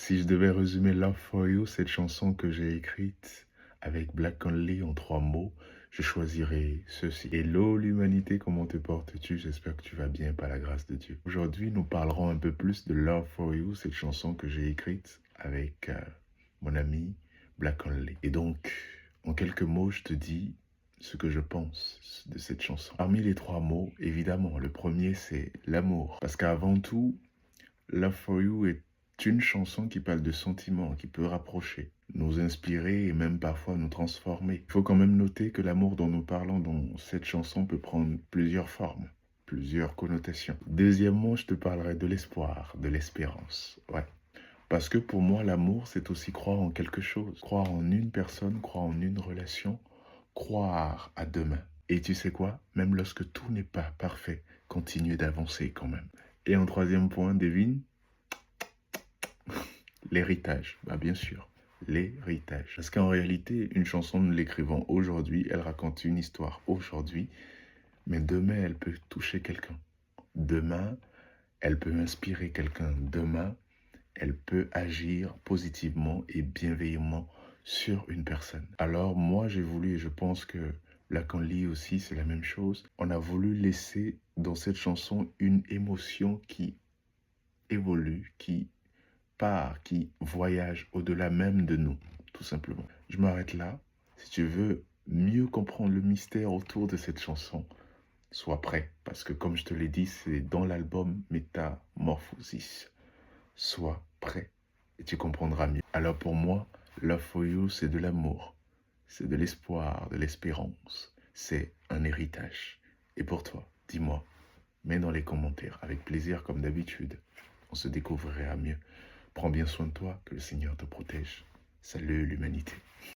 Si je devais résumer Love for You, cette chanson que j'ai écrite avec Black Only en 3 mots, je choisirais ceci. Hello l'humanité, comment te portes-tu? J'espère que tu vas bien par la grâce de Dieu. Aujourd'hui, nous parlerons un peu plus de Love for You, cette chanson que j'ai écrite avec mon ami Black Only. Et donc, en quelques mots, je te dis ce que je pense de cette chanson. Parmi les 3 mots, évidemment, le premier c'est l'amour. Parce qu'avant tout, Love for You est une chanson qui parle de sentiments, qui peut rapprocher, nous inspirer et même parfois nous transformer. Il faut quand même noter que l'amour dont nous parlons dans cette chanson peut prendre plusieurs formes, plusieurs connotations. Deuxièmement, je te parlerai de l'espoir, de l'espérance. Ouais. Parce que pour moi, l'amour, c'est aussi croire en quelque chose. Croire en une personne, croire en une relation, croire à demain. Et tu sais quoi? Même lorsque tout n'est pas parfait, continue d'avancer quand même. Et en troisième point, devine, l'héritage. Bah bien sûr, l'héritage. Parce qu'en réalité, une chanson, nous l'écrivons aujourd'hui, elle raconte une histoire aujourd'hui, mais demain, elle peut toucher quelqu'un. Demain, elle peut inspirer quelqu'un. Demain, elle peut agir positivement et bienveillamment sur une personne. Alors moi, j'ai voulu, et je pense que Lacanli aussi, c'est la même chose, on a voulu laisser dans cette chanson une émotion qui évolue, qui part, qui voyage au-delà même de nous, tout simplement. Je m'arrête là. Si tu veux mieux comprendre le mystère autour de cette chanson, sois prêt, parce que comme je te l'ai dit, c'est dans l'album Métamorphosis. Sois prêt et tu comprendras mieux. Alors pour moi, Love for You, c'est de l'amour, c'est de l'espoir, de l'espérance, c'est un héritage. Et pour toi, dis-moi, mets dans les commentaires, avec plaisir comme d'habitude. On se découvrira mieux. Prends bien soin de toi, que le Seigneur te protège. Salut l'humanité.